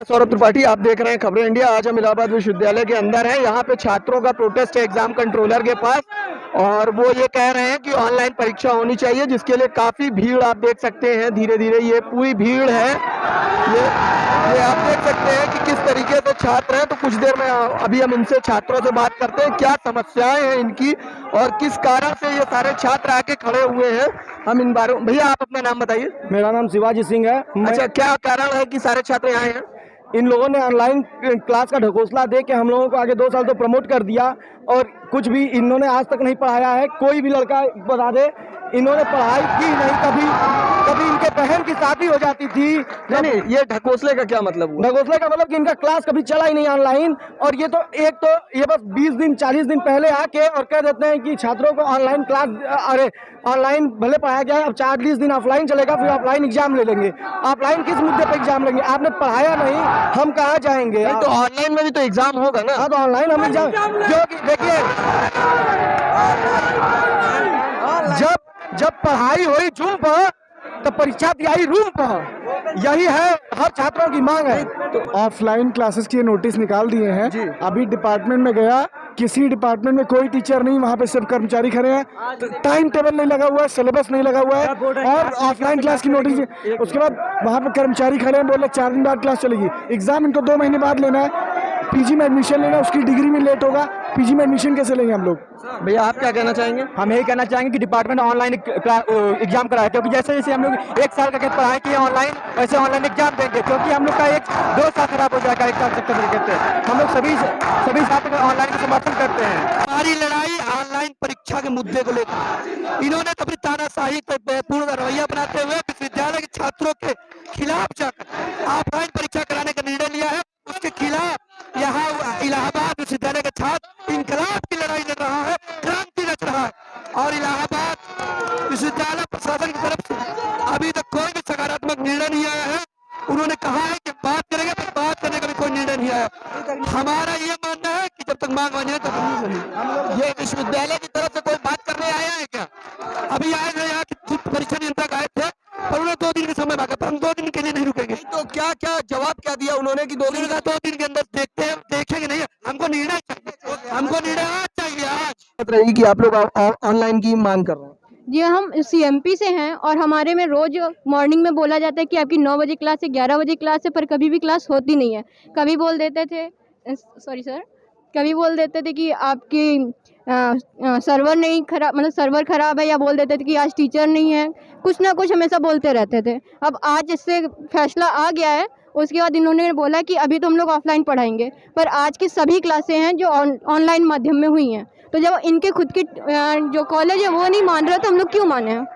सौरभ त्रिपाठी, आप देख रहे हैं खबरें इंडिया। आज हम इलाहाबाद विश्वविद्यालय के अंदर हैं। यहाँ पे छात्रों का प्रोटेस्ट है एग्जाम कंट्रोलर के पास, और वो ये कह रहे हैं कि ऑनलाइन परीक्षा होनी चाहिए, जिसके लिए काफी भीड़ आप देख सकते हैं। धीरे धीरे ये पूरी भीड़ है, ये आप देख सकते हैं कि किस तरीके से छात्र हैं। तो कुछ देर में अभी हम इनसे छात्रों से बात करते हैं, क्या समस्याएं हैं इनकी और किस कारण से ये सारे छात्र आके खड़े हुए हैं। हम इन बारे भैया, आप अपना नाम बताइए। मेरा नाम शिवाजी सिंह है। अच्छा, क्या कारण है कि सारे छात्र यहाँ हैं? इन लोगों ने ऑनलाइन क्लास का ढकोसला दे के हम लोगों को आगे 2 साल तो प्रमोट कर दिया, और कुछ भी इन्होंने आज तक नहीं पढ़ाया है। कोई भी लड़का बता दे, इन्होंने पढ़ाई की नहीं। कभी कभी इनके बहन की शादी हो जाती थी। नहीं, ये ढकोसले का क्या मतलब हुआ? ढकोसले का मतलब कि इनका क्लास कभी चला ही नहीं ऑनलाइन, और ये बस 20 दिन 40 दिन पहले आके और कह देते हैं कि छात्रों को ऑनलाइन क्लास, अरे ऑनलाइन भले पढ़ाया गया है, अब 40 दिन ऑफलाइन चलेगा, फिर ऑफलाइन एग्जाम ले लेंगे। ऑफलाइन किस मुद्दे पे एग्जाम लेंगे? आपने पढ़ाया नहीं, हम कहाँ जाएंगे? तो ऑनलाइन में भी तो एग्जाम होगा ना। हाँ, तो ऑनलाइन हम एग्जाम, जो कि देखिए, जब पढ़ाई हुई जूम पर, तो परीक्षा दियाई रूम पर। यही है, हर छात्रों की मांग है। तो ऑफलाइन क्लासेस के नोटिस निकाल दिए हैं। अभी डिपार्टमेंट में गया, किसी डिपार्टमेंट में कोई टीचर नहीं, वहाँ पे सिर्फ कर्मचारी खड़े हैं। टाइम टेबल नहीं लगा हुआ है, सिलेबस नहीं लगा हुआ है, और ऑफलाइन क्लास की नोटिस। उसके बाद वहाँ पे कर्मचारी खड़े हैं, बोले 4 दिन बाद क्लास चलेगी। एग्जाम इनको 2 महीने बाद लेना है। पीजी में एडमिशन लेना, उसकी डिग्री में लेट होगा। पीजी में एडमिशन कैसे लेंगे हम लोग? भैया, आप क्या कहना चाहेंगे? हम यही कहना चाहेंगे कि डिपार्टमेंट ऑनलाइन एग्जाम कराए, क्योंकि जैसे जैसे हम लोग 1 साल का पढ़ाई किए ऑनलाइन, वैसे ऑनलाइन एग्जाम देंगे, क्योंकि हम लोग का 1-2 साल खराब हो जाएगा 1 साल तरीके से। हम लोग सभी छात्र ऑनलाइन का समर्थन करते हैं। हमारी लड़ाई ऑनलाइन परीक्षा के मुद्दे को लेकर। इन्होंने अपनी तानाशाही पूर्ण रवैया बनाते हुए विश्वविद्यालय के छात्रों के खिलाफ जाकर ऑफलाइन परीक्षा कराने का निर्णय लिया है। उसके खिलाफ यहाँ इलाहाबाद विश्वविद्यालय के छात्र इनकलाब की लड़ाई लड़ रहा है, क्रांति रच रहा है, और इलाहाबाद विश्वविद्यालय प्रशासन की तरफ से अभी तक कोई भी सकारात्मक निर्णय नहीं आया है। उन्होंने कहा है कि बात करेंगे, पर बात करने का भी कोई निर्णय नहीं आया। हमारा ये मानना है कि जब तक मांग मानिए तब तक नहीं। ये विश्वविद्यालय की तरफ से कोई बात करने आया है क्या? अभी आए थे यहाँ की परीक्षा नियंत्रक आए थे, पर उन्होंने 2 दिन का समय मांगा, पर हम 2 दिन के लिए नहीं रुकेंगे। तो क्या जवाब क्या दिया उन्होंने कि 2 दिन का? 2 दिन के अंदर देखेंगे नहीं, हमको निर्णय चाहिए, हमको निर्णय आज चाहिए। आज रही कि आप लोग ऑनलाइन की मांग कर रहे हैं। जी, हम सीएमपी से हैं, और हमारे में रोज़ मॉर्निंग में बोला जाता है कि आपकी 9 बजे क्लास है, 11 बजे क्लास है, पर कभी भी क्लास होती नहीं है। कभी बोल देते थे, सॉरी सर, कभी बोल देते थे कि आपकी सर्वर नहीं खराब, मतलब सर्वर ख़राब है, या बोल देते थे कि आज टीचर नहीं है। कुछ ना कुछ हमेशा बोलते रहते थे। अब आज इससे फैसला आ गया है, उसके बाद इन्होंने बोला कि अभी तो हम लोग ऑफलाइन पढ़ाएंगे, पर आज की सभी क्लासें हैं जो ऑनलाइन माध्यम में हुई हैं। तो जब इनके खुद के जो कॉलेज है वो नहीं मान रहा, तो हम लोग क्यों माने हैं?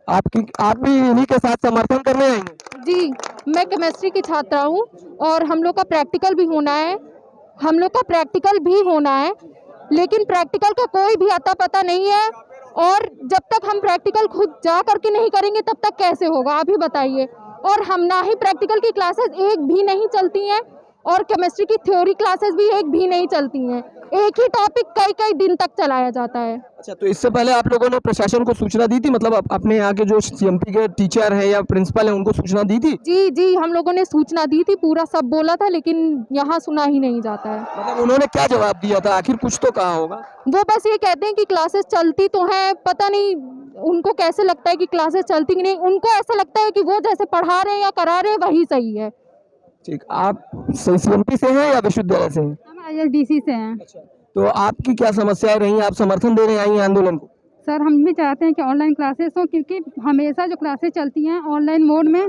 आप भी इन्हीं के साथ समर्थन करने आएंगे? जी, मैं केमिस्ट्री की छात्रा हूँ, और हम लोग का प्रैक्टिकल भी होना है, लेकिन प्रैक्टिकल का कोई भी अता पता नहीं है। और जब तक हम प्रैक्टिकल खुद जा करके नहीं करेंगे, तब तक कैसे होगा, आप ही बताइए। और हम ना ही प्रैक्टिकल की क्लासेस एक भी नहीं चलती हैं, और केमिस्ट्री की थ्योरी क्लासेस भी एक भी नहीं चलती हैं। एक ही टॉपिक कई दिन तक चलाया जाता है। अच्छा, तो इससे पहले आप लोगों ने प्रशासन को सूचना दी थी? मतलब अपने यहाँ के जो सीएमपी के टीचर हैं या प्रिंसिपल हैं, उनको सूचना दी थी? जी, हम लोगों ने सूचना दी थी, पूरा सब बोला था, लेकिन यहाँ सुना ही नहीं जाता है। मतलब उन्होंने क्या जवाब दिया था? आखिर कुछ तो कहा होगा। वो बस ये कहते हैं कि क्लासेस चलती तो हैं, पता नहीं उनको कैसे लगता है कि क्लासेस चलती कि नहीं। उनको ऐसा लगता है कि वो जैसे पढ़ा रहे हैं या करा रहे हैं वही सही है। ठीक, आप सीएमपी से हैं या विश्वविद्यालय से हैं? हम ISDC से हैं। अच्छा, तो आपकी क्या समस्याएं रही? आप समर्थन दे रहे आई हैं आंदोलन को? सर, हम भी चाहते हैं कि ऑनलाइन क्लासेस हो, क्योंकि हमेशा जो क्लासेस चलती हैं ऑनलाइन मोड में,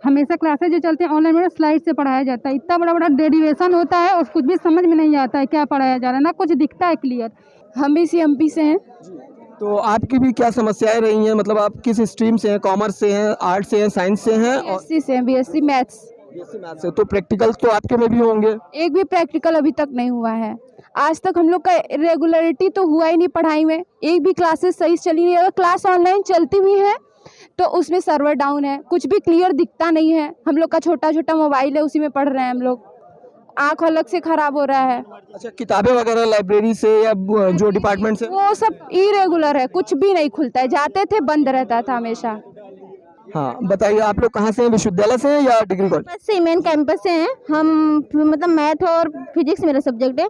हमेशा क्लासेस जो चलते हैं ऑनलाइन मोड में स्लाइड से पढ़ाया जाता है। इतना बड़ा डेरिवेशन होता है, और कुछ भी समझ में नहीं आता है क्या पढ़ाया जा रहा है, ना कुछ दिखता है क्लियर। हम भी CMP से हैं। तो आपकी भी क्या समस्याएं रही हैं? मतलब आप किस स्ट्रीम से हैं? कॉमर्स से हैं, आर्ट्स से हैं, साइंस से हैं? और BSc से हैं, BSc मैथ्स। मैथ्स से। तो प्रैक्टिकल्स तो आपके में भी होंगे? एक भी प्रैक्टिकल अभी तक नहीं हुआ है। आज तक हम लोग का रेगुलरिटी तो हुआ ही नहीं पढ़ाई में, एक भी क्लासेस सही चली नहीं। अगर क्लास ऑनलाइन चलती हुई है तो उसमें सर्वर डाउन है, कुछ भी क्लियर दिखता नहीं है। हम लोग का छोटा मोबाइल है, उसी में पढ़ रहे हैं हम लोग, आँख अलग से खराब हो रहा है। अच्छा, किताबें वगैरह लाइब्रेरी से या जो डिपार्टमेंट से? वो सब इरेगुलर है, कुछ भी नहीं खुलता है। जाते थे बंद रहता था हमेशा। हाँ बताइए, आप लोग कहाँ से हैं, विश्वविद्यालय से हैं या डिग्री कॉलेज? बस से मेन कैंपस से हैं हम। मतलब मैथ और फिजिक्स मेरा सब्जेक्ट है।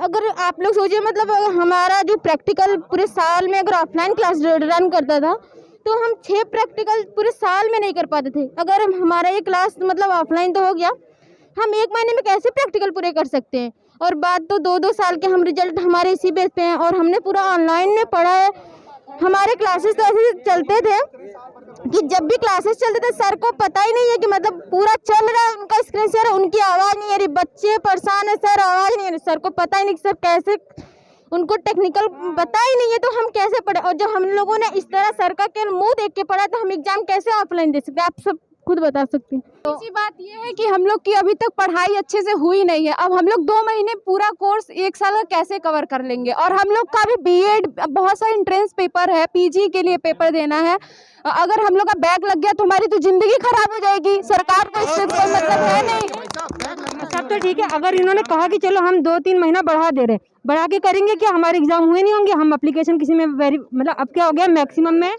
अगर आप लोग सोचिए, मतलब हमारा जो प्रैक्टिकल पूरे साल में अगर ऑफलाइन क्लास रन करता था तो हम 6 प्रैक्टिकल पूरे साल में नहीं कर पाते थे। अगर हमारा ये क्लास मतलब ऑफलाइन तो हो गया, हम 1 महीने में कैसे प्रैक्टिकल पूरे कर सकते हैं। और बात तो 2-2 साल के हम रिजल्ट हमारे इसी बेस पे हैं, और हमने पूरा ऑनलाइन में पढ़ा है। हमारे क्लासेस तो ऐसे चलते थे कि जब भी क्लासेस चलते थे सर को पता ही नहीं है कि मतलब पूरा चल रहा है, उनका स्क्रीन शेयर, उनकी आवाज़ नहीं आ रही, बच्चे परेशान है, सर आवाज़ नहीं आ रही, सर को पता ही नहीं कि सर कैसे, उनको टेक्निकल पता ही नहीं है तो हम कैसे पढ़े। और जब हम लोगों ने इस तरह सर का केवल मुंह देख के पढ़ा तो हम एग्जाम कैसे ऑफलाइन दे सकते हैं, आप सब खुद बता सकते हैं। दूसरी बात ये है कि हम लोग की अभी तक पढ़ाई अच्छे से हुई नहीं है। अब हम लोग 2 महीने पूरा कोर्स 1 साल का कैसे कवर कर लेंगे। और हम लोग का भी बीएड, बहुत सारे एंट्रेंस पेपर है, पीजी के लिए पेपर देना है। अगर हम लोग का बैक लग गया तो हमारी तो जिंदगी खराब हो जाएगी। सरकार को इससे कोई मतलब है नहीं। सब तो ठीक है, अगर इन्होंने कहा कि चलो हम 2-3 महीना बढ़ा दे रहे, बढ़ा के करेंगे क्या, हमारे एग्जाम हुए नहीं होंगे, हम एप्लीकेशन किसी में मतलब अब क्या हो गया, मैक्सिमम में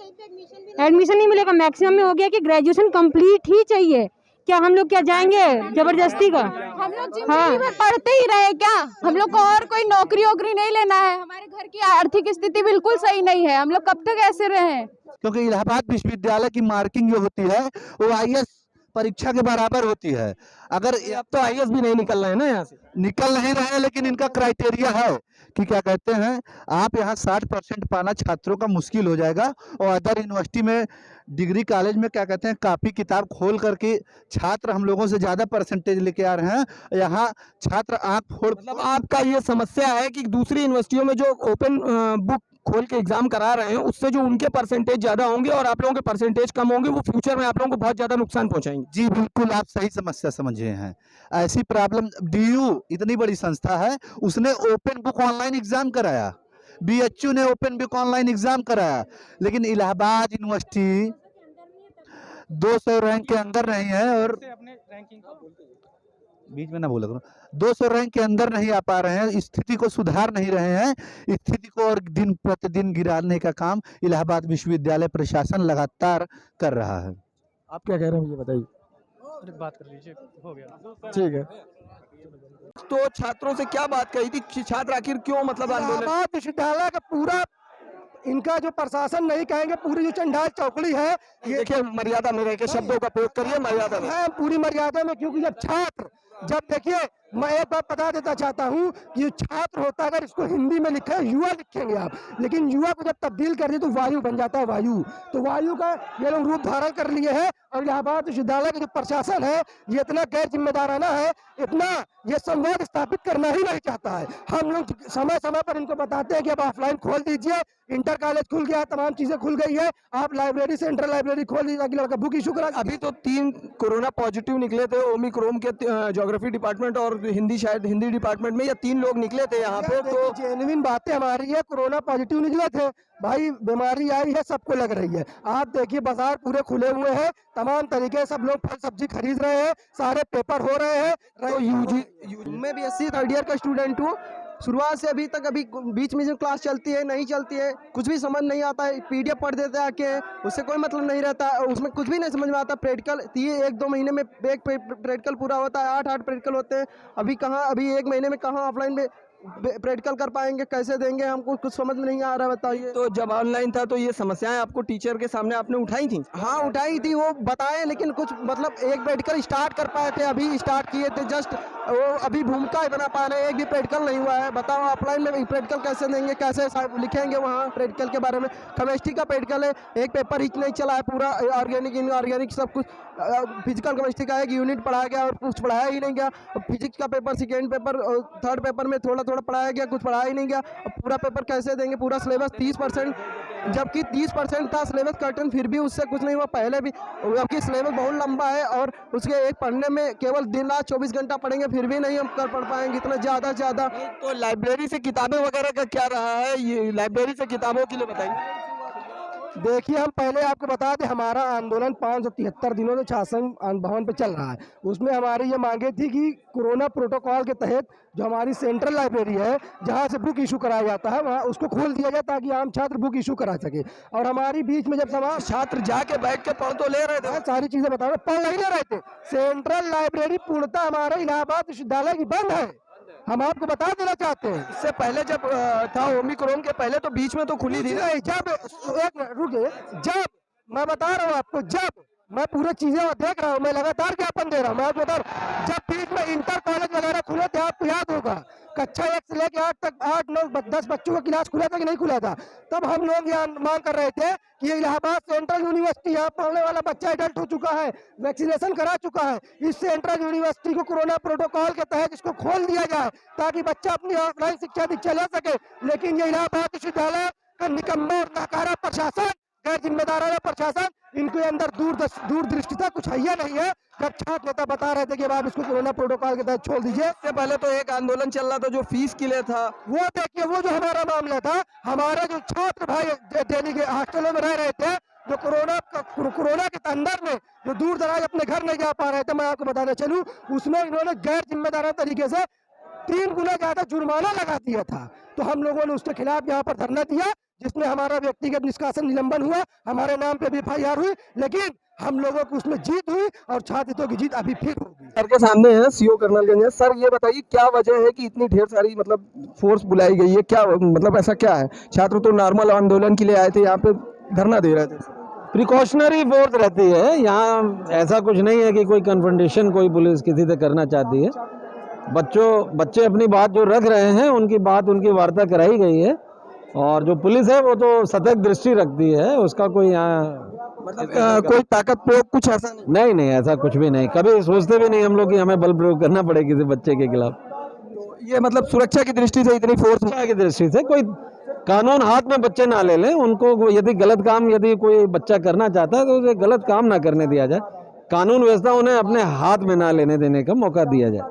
एडमिशन नहीं मिलेगा, मैक्सिमम में हो गया कि ग्रेजुएशन कंप्लीट ही चाहिए। क्या हम लोग क्या जाएंगे जबरदस्ती का? हम लोग जिंदगी में पढ़ते ही रहे क्या? हम लोग को और कोई नौकरी वोकरी नहीं लेना है। हमारे घर की आर्थिक स्थिति बिल्कुल सही नहीं है, हम लोग कब तक ऐसे रहे? क्योंकि इलाहाबाद विश्वविद्यालय की मार्किंग जो होती है वो आईएएस परीक्षा के बराबर होती है। अगर अब तो आईएएस भी नहीं निकल रहे हैं ना यहाँ से। निकल नहीं रहे हैं, लेकिन इनका क्राइटेरिया है कि क्या कहते हैं, आप यहाँ 60% पाना छात्रों का मुश्किल हो जाएगा। और अदर यूनिवर्सिटी में, डिग्री कॉलेज में क्या कहते हैं, कापी किताब खोल करके छात्र हम लोगों से ज़्यादा परसेंटेज लेके आ रहे हैं। यहाँ छात्र आँख फोड़, मतलब आपका ये समस्या है कि दूसरी यूनिवर्सिटियों में जो ओपन बुक खोल के एग्जाम करा रहे हैं उससे जो उनके परसेंटेज ज़्यादा होंगे और आप लोगों के परसेंटेज कम होंगे, वो फ्यूचर में आप लोगों को बहुत ज़्यादा नुकसान पहुंचाएंगे। जी बिल्कुल, आप सही समस्या समझे हैं। ऐसी प्रॉब्लम, डीयू इतनी बड़ी संस्था है, उसने ओपन बुक ऑनलाइन एग्जाम कराया, बीएचयू ने ओपन बुक ऑनलाइन एग्जाम कराया, लेकिन इलाहाबाद यूनिवर्सिटी 200 रैंक के अंदर नहीं है। और बीच में ना बोला करो, 200 रैंक के अंदर नहीं आ पा रहे हैं, स्थिति को सुधार नहीं रहे हैं। स्थिति को और दिन प्रतिदिन गिराने का काम इलाहाबाद विश्वविद्यालय प्रशासन लगातार कर रहा है। आप क्या कह रहे हैं ये बताइए। बात कर लीजिए, हो गया। ठीक है, तो छात्रों से क्या बात कही थी कि छात्र आखिर क्यों मतलब आंदोलन? इलाहाबाद विश्वविद्यालय का पूरा, इनका जो प्रशासन नहीं कहेंगे, पूरी जो चंडाल चौकड़ी है, ये देखिए मर्यादा में रह के शब्दों का प्रयोग करिए, मर्यादा में। है पूरी मर्यादा में। क्योंकि जब छात्र, जब देखिए मैं एक बात बता देता चाहता हूँ कि जो छात्र होता है, अगर इसको हिंदी में लिखे युवा लिखेंगे आप, लेकिन युवा को जब तब्दील कर दिए तो वायु बन जाता है, वायु। तो वायु का ये लोग रूप धारण कर लिए हैं। और इलाहाबाद विश्वविद्यालय का जो प्रशासन है ये इतना गैर जिम्मेदाराना है, इतना ये संवाद स्थापित करना ही नहीं चाहता है। हम लोग समय समय पर इनको बताते हैं कि अब ऑफलाइन खोल दीजिए, इंटर कॉलेज खुल गया, तमाम चीजें खुल गई है, आप लाइब्रेरी, सेंट्रल लाइब्रेरी खोल दीजिए ताकि लड़का बुक इशू करा। अभी तो 3 कोरोना पॉजिटिव निकले थे ओमिक्रॉन के, ज्योग्राफी डिपार्टमेंट और हिंदी, शायद हिंदी डिपार्टमेंट में, या 3 लोग निकले थे यहाँ पे। तो जेन्युइन बातें हमारी है, कोरोना पॉजिटिव निकले थे भाई, बीमारी आई है, सबको लग रही है। आप देखिए बाजार पूरे खुले हुए हैं, तमाम तरीके सब लोग फल सब्जी खरीद रहे हैं, सारे पेपर हो रहे हैं। तो यूजी मैं BSc 3rd ईयर का स्टूडेंट हूँ। शुरुआत से अभी तक, अभी बीच में जो क्लास चलती है नहीं चलती है, कुछ भी समझ नहीं आता है। PDF पढ़ देते हैं आके, उससे कोई मतलब नहीं रहता, उसमें कुछ भी नहीं समझ में आता। प्रैक्टिकल ये 1-2 महीने में एक प्रैक्टिकल पूरा होता है, 8-8 प्रैक्टिकल होते हैं। अभी कहाँ, अभी 1 महीने में कहाँ ऑफलाइन में प्रैक्टिकल कर पाएंगे, कैसे देंगे, हमको कुछ समझ में नहीं आ रहा, बताइए। तो जब ऑनलाइन था तो ये समस्याएं आपको टीचर के सामने आपने उठाई थी? हाँ उठाई थी, वो बताए, लेकिन कुछ मतलब एक प्रैक्टिकल स्टार्ट कर पाए थे, अभी स्टार्ट किए थे जस्ट, वो अभी भूमिका ही बना पा रहे हैं, एक भी प्रैक्टिकल नहीं हुआ है। बताओ ऑफलाइन में प्रैक्टिकल कैसे देंगे, कैसे लिखेंगे वहाँ प्रैक्टिकल के बारे में। केमिस्ट्री का प्रैक्टिकल है, एक पेपर ही नहीं चला है पूरा, ऑर्गेनिक इनऑर्गेनिक सब कुछ। फिजिकल केमिस्ट्री का एक यूनिट पढ़ाया गया और कुछ पढ़ाया ही नहीं गया। फिजिक्स का paper, second paper, third paper में थोड़ा थोड़ा पढ़ाया गया, कुछ पढ़ाया ही नहीं गया। पूरा पेपर कैसे देंगे, पूरा सिलेबस 30%, जबकि 30% था सिलेबस कर्टन, फिर भी उससे कुछ नहीं हुआ पहले भी, जबकि सिलेबस बहुत लंबा है। और उसके एक पढ़ने में केवल दिन रात 24 घंटा पढ़ेंगे, फिर भी नहीं हम पढ़ पाएंगे इतना ज़्यादा। तो लाइब्रेरी से किताबें वगैरह का क्या रहा है, ये लाइब्रेरी से किताबों के लिए बताइए। देखिए, हम पहले आपको बता दें, हमारा आंदोलन 573 दिनों से शासन भवन पे चल रहा है। उसमें हमारी ये मांगे थी कि कोरोना प्रोटोकॉल के तहत जो हमारी सेंट्रल लाइब्रेरी है, जहाँ से बुक इशू कराया जाता है, वहाँ उसको खोल दिया जाए ताकि आम छात्र बुक इशू करा सके। और हमारी बीच में जब समाज छात्र जाके बैठ के पढ़ तो ले रहे थे, सारी चीजें बता रहे, पढ़ नहीं ले रहे थे। सेंट्रल लाइब्रेरी पूर्णतः हमारे इलाहाबाद विश्वविद्यालय की बंद है, हम आपको बता देना चाहते हैं। इससे पहले जब था ओमिक्रॉन के पहले तो बीच में तो खुली थी ना। जब एक मिनट रुकिए, जब मैं बता रहा हूँ आपको, जब मैं पूरी चीजें देख रहा हूँ, मैं लगातार ज्ञापन दे रहा हूँ, मैं आपको बता रहा हूँ, जब बीच में इंटर कॉलेज वगैरह खुले थे, आपको याद होगा, कक्षा 1 से लेकर 8 तक 8, 9, 10 बच्चों का क्लास खुला था कि नहीं खुला था, तब हम लोग यहाँ मांग कर रहे थे कि इलाहाबाद सेंट्रल यूनिवर्सिटी, यहाँ पढ़ने वाला बच्चा एडल्ट हो चुका है, वैक्सीनेशन करा चुका है, इस सेंट्रल यूनिवर्सिटी को कोरोना प्रोटोकॉल के तहत इसको खोल दिया जाए ताकि बच्चा अपनी ऑफलाइन शिक्षा दीक्षा ले सके। लेकिन ये इलाहाबाद विश्वविद्यालय का निकम्मा और नाकारा प्रशासन, गैर जिम्मेदाराना प्रशासन, इनके अंदर दूरदृष्टिता कुछ है नहीं है। जब छात्र नेता बता रहे थे कि आप इसको कोरोना प्रोटोकॉल के तहत छोड़ दीजिए, इससे पहले तो एक आंदोलन चल रहा था जो फीस के लिए था। वो देखिए, वो जो हमारा मामला था, हमारा जो छात्र भाई दिल्ली के हॉस्टलों में रह रहे थे, जो कोरोना के अंदर में जो दूर दराज अपने घर नहीं जा पा रहे थे, मैं आपको बताना चलूं, उसमें इन्होंने गैर जिम्मेदाराना तरीके से 3 गुना ज्यादा जुर्माना लगा दिया था। तो हम लोगों ने उसके खिलाफ यहाँ पर धरना दिया, जिसमें हमारा व्यक्तिगत निष्कासन निलंबन हुआ, हमारे नाम पे भी FIR हुई, लेकिन हम लोगों को उसमें जीत हुई और छात्र हितों की जीत अभी फिर होगी। सर के सामने है सीओ कर्नलगंज। सर ये बताइए क्या वजह है कि इतनी ढेर सारी मतलब फोर्स बुलाई गई है, क्या मतलब ऐसा क्या है? छात्र तो नॉर्मल आंदोलन के लिए आए थे, यहाँ पे धरना दे रहे थे। प्रिकॉशनरी फोर्स रहती है यहाँ, ऐसा कुछ नहीं है कि कोई कन्फ्रंटेशन कोई पुलिस किसी से करना चाहती है। बच्चे अपनी बात जो रख रहे हैं, उनकी बात, उनकी वार्ता कराई गई है, और जो पुलिस है वो तो सतर्क दृष्टि रखती है, उसका कोई यहाँ मतलब कोई ताकत प्रयोग कुछ ऐसा नहीं? नहीं, ऐसा कुछ भी नहीं, कभी सोचते भी नहीं हम लोग कि हमें बल प्रयोग करना पड़े किसी बच्चे के खिलाफ। तो ये मतलब सुरक्षा की दृष्टि से इतनी फोर्स सुरक्षा की दृष्टि से कोई कानून हाथ में बच्चे ना ले लें, उनको यदि गलत काम यदि कोई बच्चा करना चाहता है तो उसे गलत काम ना करने दिया जाए, कानून व्यवस्था उन्हें अपने हाथ में ना लेने देने का मौका दिया जाए।